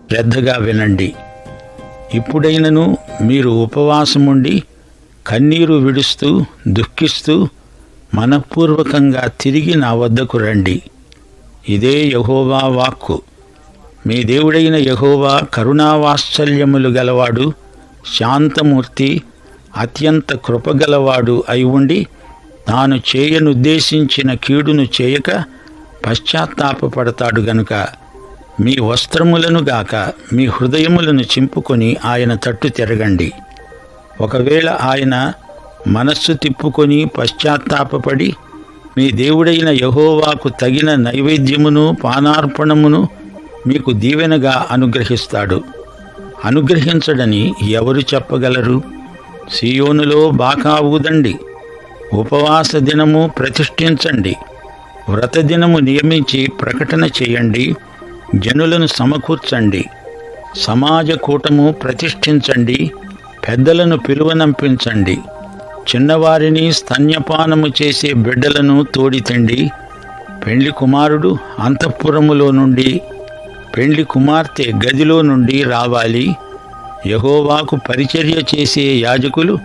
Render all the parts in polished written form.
శ్రద్ధగా వినండి. ఇప్పుడైనను మీరు ఉపవాసముండి కన్నీరు విడుస్తూ దుఃఖిస్తూ మనఃపూర్వకంగా తిరిగి నా వద్దకు రండి. ఇదే యెహోవా వాక్కు. మీ దేవుడైన యెహోవా కరుణావాత్సల్యములు గలవాడు, శాంతమూర్తి, అత్యంత కృపగలవాడు అయి ఉండి తాను చేయనుద్దేశించిన కీడును చేయక పశ్చాత్తాపపడతాడు గనుక మీ వస్త్రములను గాక మీ హృదయములను చింపుకొని ఆయన తట్టు తిరగండి. ఒకవేళ ఆయన మనస్సు తిప్పుకొని పశ్చాత్తాపపడి మీ దేవుడైన యెహోవాకు తగిన నైవేద్యమును పానార్పణమును మీకు దీవెనగా అనుగ్రహిస్తాడు. అనుగ్రహించడని ఎవరు చెప్పగలరు? సీయోనులో బాకా ఊదండి, ఉపవాస దినము ప్రతిష్ఠించండి, వ్రతదినము నియమించి ప్రకటన చేయండి, జనులను సమకూర్చండి, సమాజ కూటము ప్రతిష్ఠించండి, పెద్దలను పిలువనంపించండి, చిన్నవారిని స్తన్యపానము చేసే బిడ్డలను తోడితండి. పెండ్లి కుమారుడు అంతఃపురములో నుండి, పెండ్లి కుమార్తె గదిలో నుండి రావాలి. యెహోవాకు పరిచర్య చేసే యాజకులు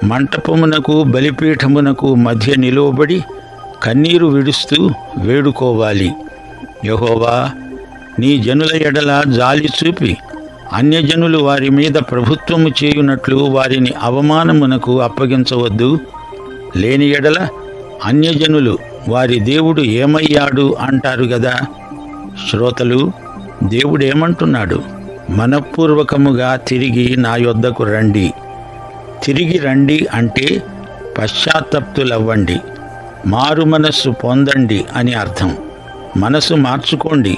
మంటపమునకు బలిపీఠమునకు మధ్య నిలువబడి కన్నీరు విడుస్తూ వేడుకోవాలి. యెహోవా, నీ జనుల ఎడల జాలి చూపి అన్యజనులు వారి మీద ప్రభుత్వము చేయునట్లు వారిని అవమానమునకు అప్పగించవద్దు. లేని ఎడల అన్యజనులు వారి దేవుడు ఏమయ్యాడు అంటారు గదా. శ్రోతలు, దేవుడేమంటున్నాడు? మనఃపూర్వకముగా తిరిగి నా యొద్దకు రండి. తిరిగి రండి అంటే పశ్చాత్తప్తులవ్వండి, మారు మనస్సు పొందండి అని అర్థం. మనసు మార్చుకోండి,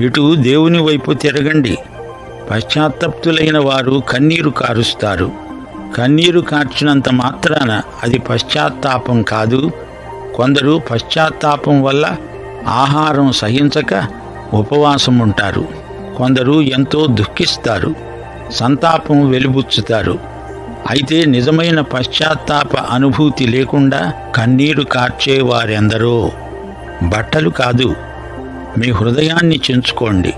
ఇటు దేవుని వైపు తిరగండి. పశ్చాత్తప్తులైన వారు కన్నీరు కారుస్తారు. కన్నీరు కార్చినంత మాత్రాన అది పశ్చాత్తాపం కాదు. కొందరు పశ్చాత్తాపం వల్ల ఆహారం సహించక ఉపవాసం ఉంటారు. కొందరు ఎంతో దుఃఖిస్తారు, సంతాపం వెలిబుచ్చుతారు. అయితే నిజమైన పశ్చాత్తాప అనుభూతి లేకుండా కన్నీరు కార్చేవారెందరో. బట్టలు కాదు, మీ హృదయాన్ని చించుకోండి.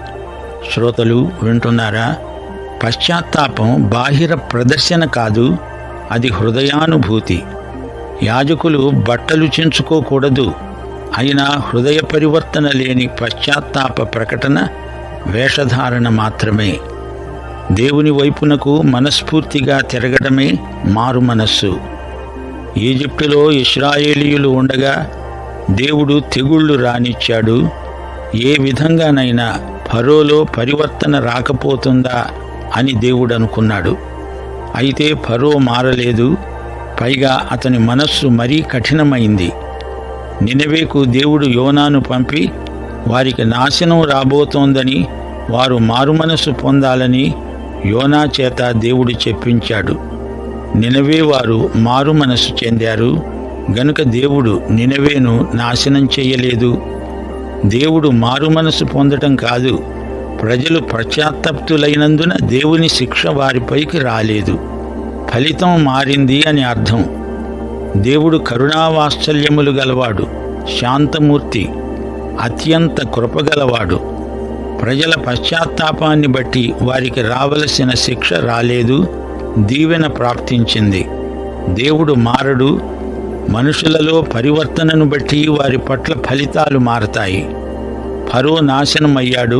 శ్రోతలు వింటున్నారా? పశ్చాత్తాపం బాహిర ప్రదర్శన కాదు, అది హృదయానుభూతి. యాజకులు బట్టలు చించుకోకూడదు. అయినా హృదయ పరివర్తన లేని పశ్చాత్తాప ప్రకటన వేషధారణ మాత్రమే. దేవుని వైపునకు మనస్ఫూర్తిగా తిరగడమే మారు మనస్సు. ఈజిప్టులో ఇశ్రాయేలీయులు ఉండగా దేవుడు తెగుళ్ళు రానిచ్చాడు. ఏ విధంగానైనా ఫరోలో పరివర్తన రాకపోతుందా అని దేవుడు అనుకున్నాడు. అయితే ఫరో మారలేదు. పైగా అతని మనస్సు మరీ కఠినమైంది. నినవేకు దేవుడు యోనాను పంపి వారికి నాశనం రాబోతోందని, వారు మారుమనస్సు పొందాలని యోనా చేత దేవుడు చెప్పించాడు. నినవే వారు మారుమనస్సు చెందారు గనుక దేవుడు నినవేను నాశనం చేయలేదు. దేవుడు మారుమనస్సు పొందటం కాదు, ప్రజలు పశ్చాత్తప్తులైనందున దేవుని శిక్ష వారిపైకి రాలేదు. ఫలితం మారింది అని అర్థం. దేవుడు కరుణావాత్సల్యములు గలవాడు, శాంతమూర్తి, అత్యంత కృపగలవాడు. ప్రజల పశ్చాత్తాపాన్ని బట్టి వారికి రావలసిన శిక్ష రాలేదు, దీవెన ప్రాప్తించింది. దేవుడు మారడు. మనుషులలో పరివర్తనను బట్టి వారి పట్ల ఫలితాలు మారతాయి. ఫరో నాశనమయ్యాడు,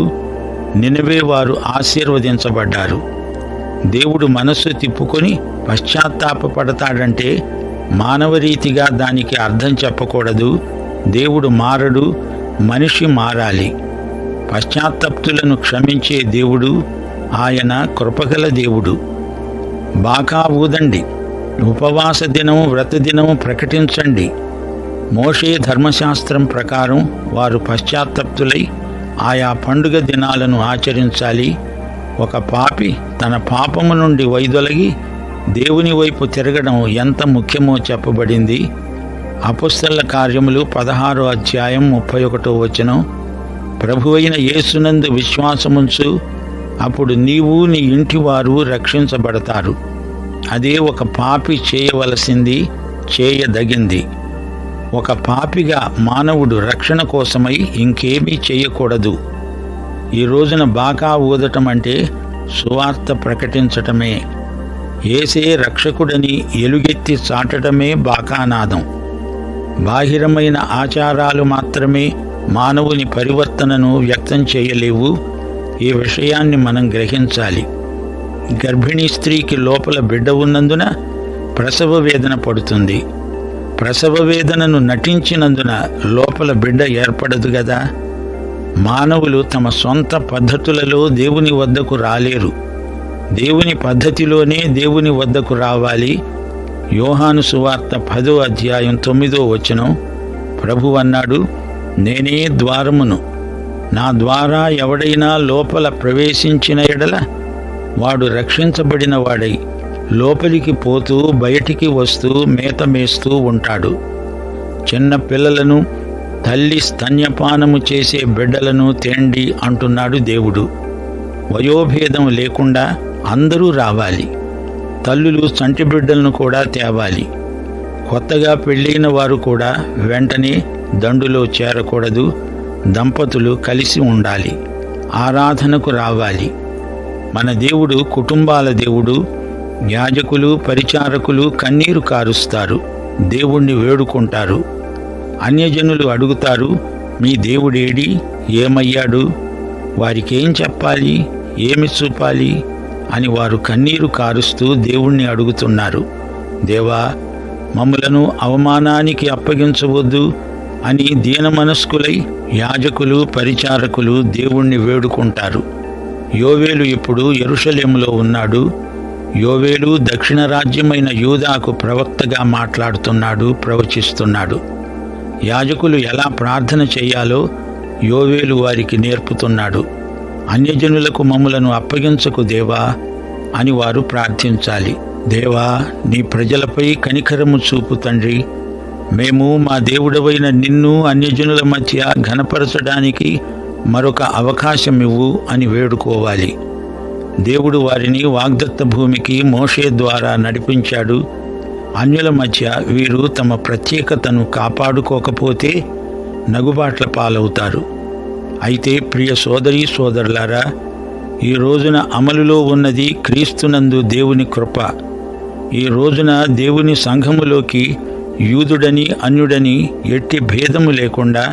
నినవే వారు ఆశీర్వదించబడ్డారు. దేవుడు మనస్సు తిప్పుకొని పశ్చాత్తాపపడతాడంటే మానవరీతిగా దానికి అర్థం చెప్పకూడదు. దేవుడు మారడు, మనిషి మారాలి. పశ్చాత్తప్తులను క్షమించే దేవుడు, ఆయన కృపగల దేవుడు. బాకా ఊదండి, ఉపవాస దినము వ్రతదినము ప్రకటించండి. మోషే ధర్మశాస్త్రం ప్రకారం వారు పశ్చాత్తప్తులై ఆయా పండుగ దినాలను ఆచరించాలి. ఒక పాపి తన పాపము నుండి వైదొలగి దేవుని వైపు తిరగడం ఎంత ముఖ్యమో చెప్పబడింది. అపొస్తలుల కార్యములు 16వ అధ్యాయం 31వ వచనం. ప్రభువైన యేసునందు విశ్వాసముంచు, అప్పుడు నీవు నీ ఇంటివారు రక్షించబడతారు. అదే ఒక పాపి చేయవలసింది, చేయదగింది. ఒక పాపిగా మానవుడు రక్షణ కోసమై ఇంకేమీ చేయకూడదు. ఈ రోజున బాకా ఊదటం అంటే సువార్త ప్రకటించటమే. యేసే రక్షకుడని ఎలుగెత్తి చాటటమే బాకానాదం. బాహిరమైన ఆచారాలు మాత్రమే మానవుని పరివర్తనను వ్యక్తం చేయలేవు. ఈ విషయాన్ని మనం గ్రహించాలి. గర్భిణీ స్త్రీకి లోపల బిడ్డ ఉన్నందున ప్రసవ వేదన పడుతుంది. ప్రసవ వేదనను నటించినందున లోపల బిడ్డ ఏర్పడదు గదా. మానవులు తమ సొంత పద్ధతులలో దేవుని వద్దకు రాలేరు. దేవుని పద్ధతిలోనే దేవుని వద్దకు రావాలి. యోహాను సువార్త 10వ అధ్యాయం 9వ వచనం ప్రభువు అన్నాడు, నేనే ద్వారమును. నా ద్వారా ఎవడైనా లోపల ప్రవేశించిన ఎడల వాడు రక్షించబడిన వాడై లోపలికి పోతూ బయటికి వస్తూ మేత మేస్తూ ఉంటాడు. చిన్న పిల్లలను, తల్లి స్తన్యపానము చేసే బిడ్డలను తేండి అంటున్నాడు దేవుడు. వయోభేదం లేకుండా అందరూ రావాలి. తల్లులు చంటి బిడ్డలను కూడా తేవాలి. కొత్తగా పెళ్ళైన వారు కూడా వెంటనే దండులో చేరకూడదు. దంపతులు కలిసి ఉండాలి. ఆరాధనకు రావాలి. మన దేవుడు కుటుంబాల దేవుడు. యాజకులు, పరిచారకులు కన్నీరు కారుస్తారు, దేవుణ్ణి వేడుకుంటారు. అన్యజనులు అడుగుతారు, మీ దేవుడేడి, ఏమయ్యాడు, వారికేం చెప్పాలి, ఏమి చూపాలి అని వారు కన్నీరు కారుస్తూ దేవుణ్ణి అడుగుతున్నారు. దేవా, మమ్ములను అవమానానికి అప్పగించవద్దు అని దీనమనస్కులై యాజకులు, పరిచారకులు దేవుణ్ణి వేడుకుంటారు. యోవేలు ఇప్పుడు యెరూషలేములో ఉన్నాడు. యోవేలు దక్షిణ రాజ్యమైన యూదాకు ప్రవక్తగా మాట్లాడుతున్నాడు, ప్రవచిస్తున్నాడు. యాజకులు ఎలా ప్రార్థన చేయాలో యోవేలు వారికి నేర్పుతున్నాడు. అన్యజనులకు మమ్ములను అప్పగించకు దేవా అని వారు ప్రార్థించాలి. దేవా, నీ ప్రజలపై కనికరము చూపు తండ్రి. మేము మా దేవుడవైన నిన్ను అన్యజనుల మధ్య ఘనపరచడానికి మరొక అవకాశం ఇవ్వు అని వేడుకోవాలి. దేవుడు వారిని వాగ్దత్త భూమికి మోషే ద్వారా నడిపించాడు. అన్యుల మధ్య వీరు తమ ప్రత్యేకతను కాపాడుకోకపోతే నగుబాట్ల పాలవుతారు. అయితే ప్రియ సోదరీ సోదరులారా, ఈ రోజున అమలులో ఉన్నది క్రీస్తునందు దేవుని కృప. ఈ రోజున దేవుని సంఘములోకి యూదుడని అన్యుడని ఎట్టి భేదము లేకుండా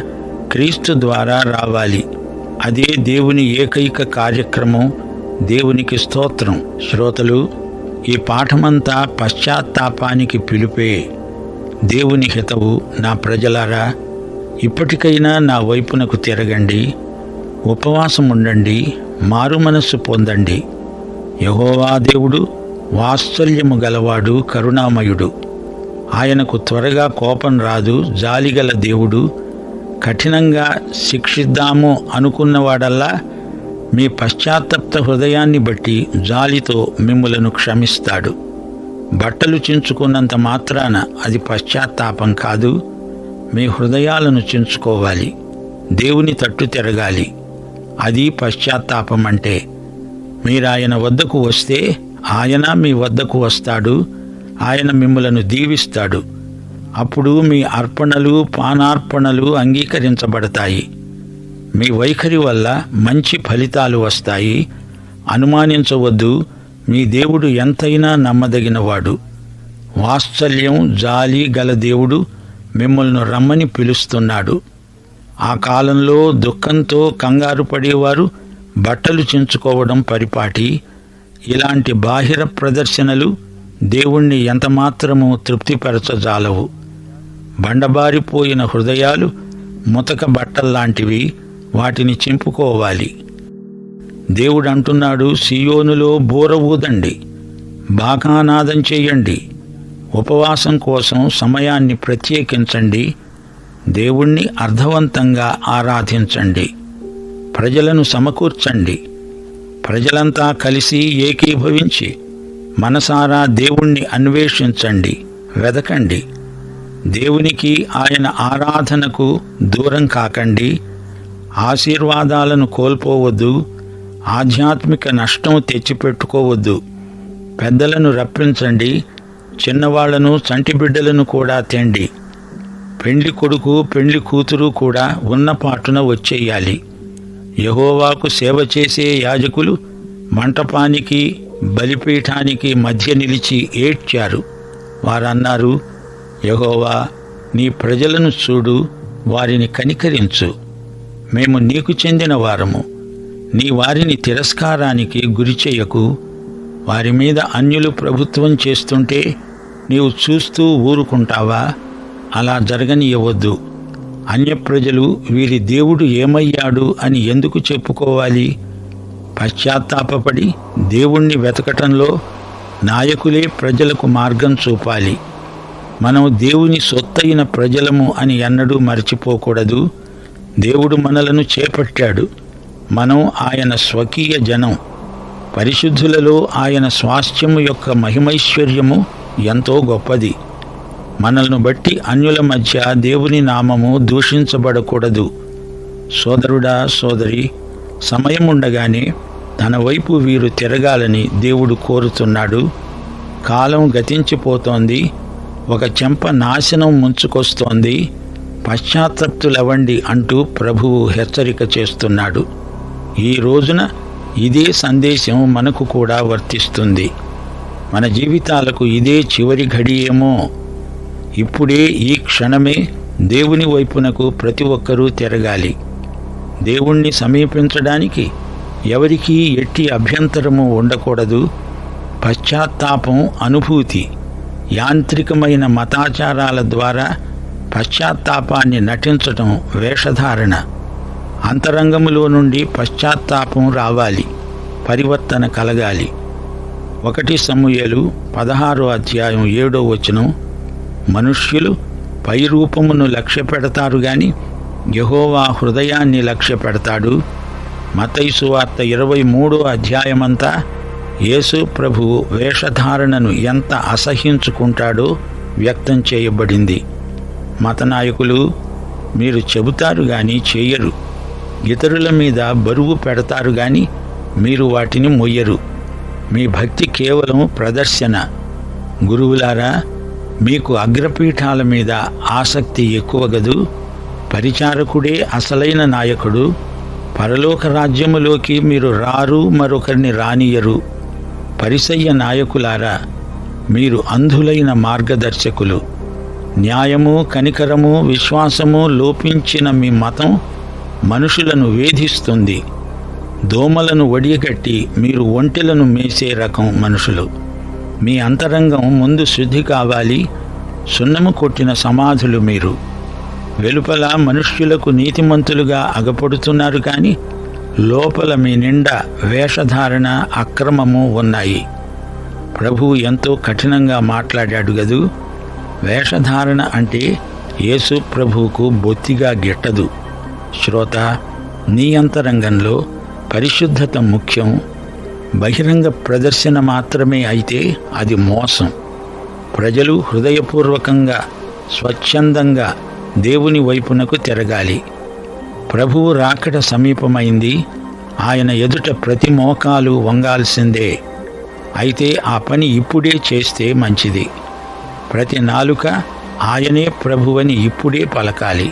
క్రీస్తు ద్వారా రావాలి. అదే దేవుని ఏకైక కార్యక్రమం. దేవునికి స్తోత్రం. శ్రోతలు, ఈ పాఠమంతా పశ్చాత్తాపానికి పిలుపే. దేవుని హితవు. నా ప్రజలారా, ఇప్పటికైనా నా వైపునకు తిరగండి, ఉపవాసం ఉండండి, మారు మనస్సు పొందండి. యెహోవా దేవుడు వాత్సల్యము గలవాడు, కరుణామయుడు. ఆయనకు త్వరగా కోపం రాదు, జాలిగల దేవుడు. కఠినంగా శిక్షిద్దాము అనుకున్నవాడల్లా మీ పశ్చాత్తప్త హృదయాన్ని బట్టి జాలితో మిమ్ములను క్షమిస్తాడు. బట్టలు చించుకున్నంత మాత్రాన అది పశ్చాత్తాపం కాదు. మీ హృదయాలను చించుకోవాలి, దేవుని తట్టు తిరగాలి. అది పశ్చాత్తాపం అంటే. మీరాయన వద్దకు వస్తే ఆయన మీ వద్దకు వస్తాడు. ఆయన మిమ్ములను దీవిస్తాడు. అప్పుడు మీ అర్పణలు, పానార్పణలు అంగీకరించబడతాయి. మీ వైఖరి వల్ల మంచి ఫలితాలు వస్తాయి. అనుమానించవద్దు, మీ దేవుడు ఎంతైనా నమ్మదగినవాడు. వాత్సల్యం, జాలి గల దేవుడు మిమ్మల్ని రమ్మని పిలుస్తున్నాడు. ఆ కాలంలో దుఃఖంతో కంగారు పడేవారు బట్టలు చించుకోవడం పరిపాటి. ఇలాంటి బాహిర ప్రదర్శనలు దేవుణ్ణి ఎంతమాత్రమూ తృప్తిపరచజాలవు. బండబారిపోయిన హృదయాలు ముతక బట్టల్లాంటివి, వాటిని చింపుకోవాలి. దేవుడు అంటున్నాడు, సియోనులో బూర ఊదండి, బాకానాదం చేయండి, ఉపవాసం కోసం సమయాన్ని ప్రత్యేకించండి, దేవుణ్ణి అర్థవంతంగా ఆరాధించండి, ప్రజలను సమకూర్చండి. ప్రజలంతా కలిసి ఏకీభవించి మనసారా దేవుణ్ణి అన్వేషించండి, వెదకండి. దేవునికి, ఆయన ఆరాధనకు దూరం కాకండి. ఆశీర్వాదాలను కోల్పోవద్దు. ఆధ్యాత్మిక నష్టం తెచ్చిపెట్టుకోవద్దు. పెద్దలను రప్పించండి, చిన్నవాళ్లను, చంటి బిడ్డలను కూడా తేండి. పెండ్లి కొడుకు, పెండ్లి కూతురు కూడా ఉన్న పాటున వచ్చేయాలి. యెహోవాకు సేవ చేసే యాజకులు మంటపానికి బలిపీఠానికి మధ్య నిలిచి ఏడ్చారు. వారన్నారు, యెహోవా, నీ ప్రజలను చూడు, వారిని కనికరించు. మేము నీకు చెందిన వారము. నీ వారిని తిరస్కారానికి గురిచేయకు. వారి మీద అన్యులు ప్రభుత్వం చేస్తుంటే నీవు చూస్తూ ఊరుకుంటావా? అలా జరగనీయవద్దు. అన్యప్రజలు వీరి దేవుడు ఏమయ్యాడు అని ఎందుకు చెప్పుకోవాలి? పశ్చాత్తాపపడి దేవుణ్ణి వెతకటంలో నాయకులే ప్రజలకు మార్గం చూపాలి. మనం దేవుని సొత్తైన ప్రజలము అని ఎన్నడూ మరచిపోకూడదు. దేవుడు మనలను చేపట్టాడు. మనం ఆయన స్వకీయ జనం. పరిశుద్ధులలో ఆయన స్వాస్థ్యము యొక్క మహిమైశ్వర్యము ఎంతో గొప్పది. మనల్ని బట్టి అన్యుల మధ్య దేవుని నామము దూషించబడకూడదు. సోదరుడా, సోదరి, సమయముండగానే తన వైపు వీరు తిరగాలని దేవుడు కోరుతున్నాడు. కాలం గతించిపోతోంది. ఒక చెంప నాశనం ముంచుకొస్తోంది. పశ్చాత్తప్తులవండి అంటూ ప్రభువు హెచ్చరిక చేస్తున్నాడు. ఈ రోజున ఇదే సందేశం మనకు కూడా వర్తిస్తుంది. మన జీవితాలకు ఇదే చివరి ఘడియేమో. ఇప్పుడే, ఈ క్షణమే దేవుని వైపునకు ప్రతి ఒక్కరూ తిరగాలి. దేవుణ్ణి సమీపించడానికి ఎవరికీ ఎట్టి అభ్యంతరము ఉండకూడదు. పశ్చాత్తాపం అనుభూతి. యాంత్రికమైన మతాచారాల ద్వారా పశ్చాత్తాపాన్ని నటించటం వేషధారణ. అంతరంగములో నుండి పశ్చాత్తాపం రావాలి, పరివర్తన కలగాలి. 1 సమూయేలు 16వ అధ్యాయం 7వ వచనం, మనుష్యులు పైరూపమును లక్ష్య పెడతారు గాని యెహోవా హృదయాన్ని లక్ష్య పెడతాడు. మత్తయి సువార్త 23వ అధ్యాయమంతా యేసు ప్రభువు వేషధారణను ఎంత అసహ్యించుకుంటాడో వ్యక్తం చేయబడింది. మతనాయకులు, మీరు చెబుతారు గాని చేయరు. ఇతరుల మీద బరువు పెడతారు గాని మీరు వాటిని మొయ్యరు. మీ భక్తి కేవలం ప్రదర్శన. గురువులారా, మీకు అగ్రపీఠాల మీద ఆసక్తి ఎక్కువ గదు. పరిచారకుడే అసలైన నాయకుడు. పరలోక రాజ్యములోకి మీరు రారు, మరొకరిని రానియరు. పరిసయ్య నాయకులారా, మీరు అంధులైన మార్గదర్శకులు. న్యాయము, కనికరము, విశ్వాసము లోపించిన మీ మతం మనుషులను వేధిస్తుంది. దోమలను వడియగట్టి మీరు ఒంటెలను మేసే రకం మనుషులు. మీ అంతరంగం ముందు శుద్ధి కావాలి. సున్నము కొట్టిన సమాధులు మీరు. వెలుపల మనుష్యులకు నీతిమంతులుగా అగపడుతున్నారు కానీ లోపల మీ నిండా వేషధారణ, అక్రమము ఉన్నాయి. ప్రభువు ఎంతో కఠినంగా మాట్లాడాడు గదు. వేషధారణ అంటే యేసు ప్రభువుకు బొత్తిగా గిట్టదు. శ్రోత, నీ అంతరంగంలో పరిశుద్ధత ముఖ్యం. బహిరంగ ప్రదర్శన మాత్రమే అయితే అది మోసం. ప్రజలు హృదయపూర్వకంగా, స్వచ్ఛందంగా దేవుని వైపునకు తిరగాలి. ప్రభువు రాకడ సమీపమైంది. ఆయన ఎదుట ప్రతి మోకాలు వంగాల్సిందే. అయితే ఆ పని ఇప్పుడే చేస్తే మంచిది. ప్రతి నాలుక ఆయనే ప్రభువని ఇప్పుడే పలకాలి.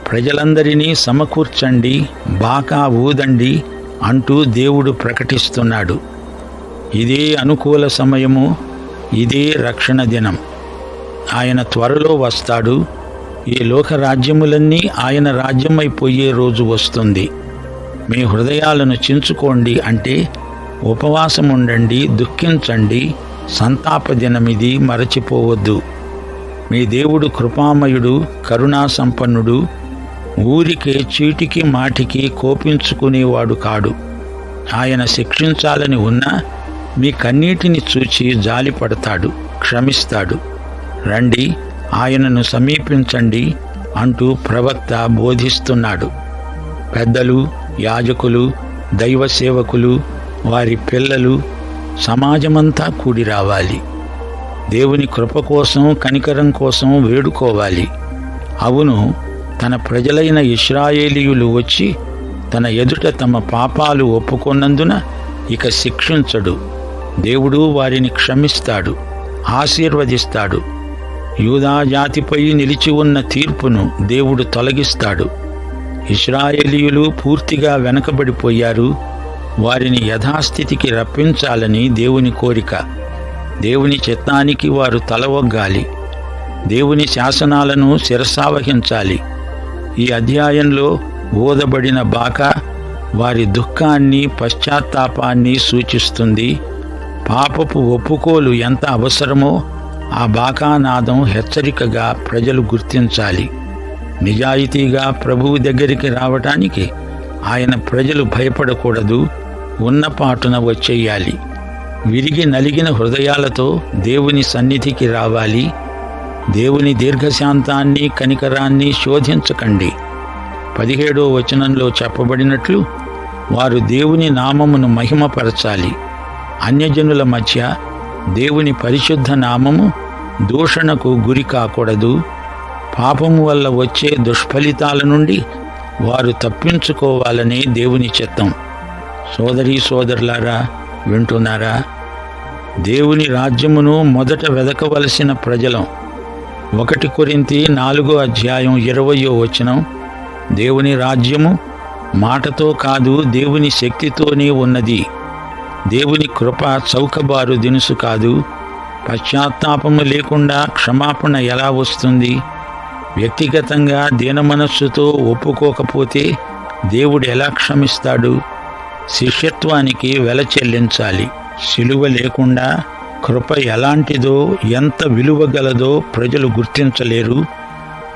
ప్రజలందరినీ సమకూర్చండి, బాకా ఊదండి అంటూ దేవుడు ప్రకటిస్తున్నాడు. ఇదే అనుకూల సమయము, ఇదే రక్షణ దినం. ఆయన త్వరలో వస్తాడు. ఈ లోక రాజ్యములన్నీ ఆయన రాజ్యమైపోయే రోజు వస్తుంది. మీ హృదయాలను చించుకోండి అంటే ఉపవాసముండండి, దుఃఖించండి. సంతాప దినమిది, మరచిపోవద్దు. మీ దేవుడు కృపామయుడు, కరుణా సంపన్నుడు. ఊరికే చీటికి మాటికి కోపించుకునేవాడు కాడు. ఆయన శిక్షించాలని ఉన్నా మీ కన్నీటిని చూచి జాలిపడతాడు, క్షమిస్తాడు. రండి, ఆయనను సమీపించండి అంటూ ప్రవక్త బోధిస్తున్నాడు. పెద్దలు, యాజకులు, దైవ సేవకులు, వారి పిల్లలు, సమాజమంతా కూడి రావాలి. దేవుని కృప కోసం, కనికరం కోసం వేడుకోవాలి. అవును, తన ప్రజలైన ఇశ్రాయేలీయులు వచ్చి తన ఎదుట తమ పాపాలు ఒప్పుకొన్నందున ఇక శిక్షించడు. దేవుడు వారిని క్షమిస్తాడు, ఆశీర్వదిస్తాడు. యూదా జాతిపై నిలిచి ఉన్న తీర్పును దేవుడు తొలగిస్తాడు. ఇశ్రాయేలీయులు పూర్తిగా వెనకబడిపోయారు. వారిని యథాస్థితికి రప్పించాలని దేవుని కోరిక. దేవుని చిత్తానికి వారు తలవొగ్గాలి. దేవుని శాసనాలను శిరసావహించాలి. ఈ అధ్యాయంలో ఊదబడిన బాకా వారి దుఃఖాన్ని, పశ్చాత్తాపాన్ని సూచిస్తుంది. పాపపు ఒప్పుకోలు ఎంత అవసరమో ఆ బాకానాదం హెచ్చరికగా ప్రజలు గుర్తించాలి. నిజాయితీగా ప్రభువు దగ్గరికి రావటానికి ఆయన ప్రజలు భయపడకూడదు, ఉన్నపాటున వచ్చేయాలి. విరిగి నలిగిన హృదయాలతో దేవుని సన్నిధికి రావాలి. దేవుని దీర్ఘశాంతాన్ని, కనికరాన్ని శోధించకండి. 17వ వచనంలో చెప్పబడినట్లు వారు దేవుని నామమును మహిమపరచాలి. అన్యజనుల మధ్య దేవుని పరిశుద్ధ నామము దూషణకు గురి కాకూడదు. పాపము వల్ల వచ్చే దుష్ఫలితాల నుండి వారు తప్పించుకోవాలనే దేవుని చిత్తం. సోదరీ సోదరులారా, వింటున్నారా? దేవుని రాజ్యమును మొదట వెదకవలసిన ప్రజలం. 1 కొరింథీ 4:20 వచనం, దేవుని రాజ్యము మాటతో కాదు, దేవుని శక్తితోనే ఉన్నది. దేవుని కృప చౌకబారు దినుసు కాదు. పశ్చాత్తాపము లేకుండా క్షమాపణ ఎలా వస్తుంది? వ్యక్తిగతంగా దీనమనస్సుతో ఒప్పుకోకపోతే దేవుడు ఎలా క్షమిస్తాడు? శిష్యత్వానికి వెల చెల్లించాలి. సిలువ లేకుండా కృప ఎలాంటిదో, ఎంత విలువ గలదో ప్రజలు గుర్తించలేరు.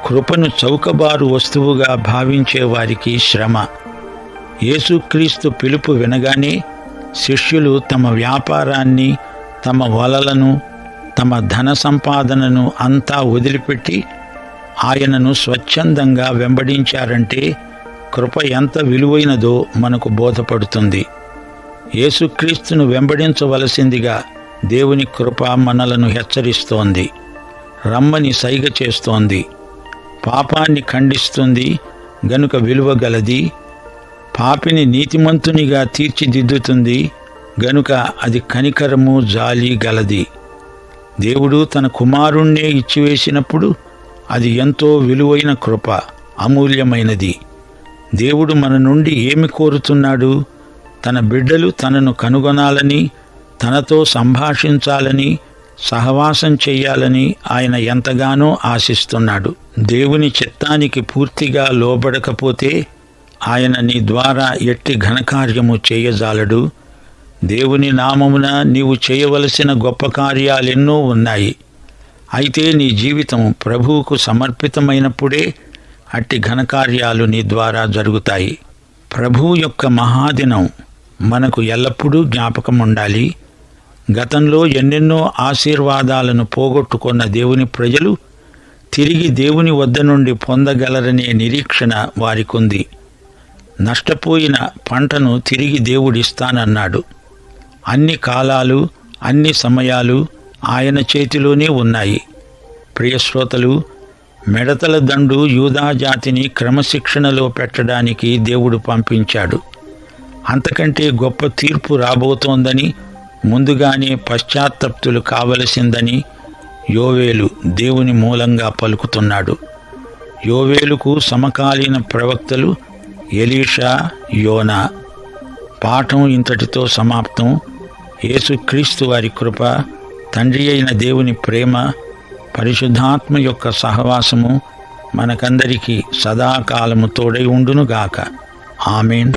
కృపను చౌకబారు వస్తువుగా భావించే వారికి శ్రమ. యేసుక్రీస్తు పిలుపు వినగానే శిష్యులు తమ వ్యాపారాన్ని, తమ వలలను, తమ ధన సంపాదనను అంతా వదిలిపెట్టి ఆయనను స్వచ్ఛందంగా వెంబడించారంటే కృప ఎంత విలువైనదో మనకు బోధపడుతుంది. యేసుక్రీస్తును వెంబడించవలసిందిగా దేవుని కృప మనలను హెచ్చరిస్తోంది. రమ్మని సైగ చేస్తోంది. పాపాన్ని ఖండిస్తుంది గనుక విలువ గలది. పాపిని నీతిమంతునిగా తీర్చిదిద్దుతుంది గనుక అది కనికరము, జాలి గలది. దేవుడు తన కుమారుణ్ణే ఇచ్చివేసినప్పుడు అది ఎంతో విలువైన కృప, అమూల్యమైనది. దేవుడు మన నుండి ఏమి కోరుతున్నాడు? తన బిడ్డలు తనను కనుగొనాలని, తనతో సంభాషించాలని, సహవాసం చెయ్యాలని ఆయన ఎంతగానో ఆశిస్తున్నాడు. దేవుని చిత్తానికి పూర్తిగా లోబడకపోతే ఆయన నీ ద్వారా ఎట్టి ఘనకార్యము చేయజాలడు. దేవుని నామమున నీవు చేయవలసిన గొప్ప కార్యాలెన్నో ఉన్నాయి. అయితే నీ జీవితం ప్రభువుకు సమర్పితమైనప్పుడే అట్టి ఘనకార్యాలు నీ ద్వారా జరుగుతాయి. ప్రభువు యొక్క మహాదినం మనకు ఎల్లప్పుడూ జ్ఞాపకం ఉండాలి. గతంలో ఎన్నెన్నో ఆశీర్వాదాలను పోగొట్టుకున్న దేవుని ప్రజలు తిరిగి దేవుని వద్ద నుండి పొందగలరనే నిరీక్షణ వారికుంది. నష్టపోయిన పంటను తిరిగి దేవుడిస్తానన్నాడు. అన్ని కాలాలు, అన్ని సమయాలు ఆయన చేతిలోనే ఉన్నాయి. ప్రియశ్రోతలు, మిడతల దండు యూదా జాతిని క్రమశిక్షణలో పెట్టడానికి దేవుడు పంపించాడు. అంతకంటే గొప్ప తీర్పు రాబోతోందని, ముందుగానే పశ్చాత్తప్తులు కావలసిందని యోవేలు దేవుని మూలంగా పలుకుతున్నాడు. యోవేలుకు సమకాలీన ప్రవక్తలు ఎలీషా, యోనా. పాఠం ఇంతటితో సమాప్తం. యేసుక్రీస్తు వారి కృప, తండ్రి అయిన దేవుని ప్రేమ, పరిశుద్ధాత్మ యొక్క సహవాసము మనకందరికీ సదాకాలము తోడై ఉండునుగాక. ఆమేన్.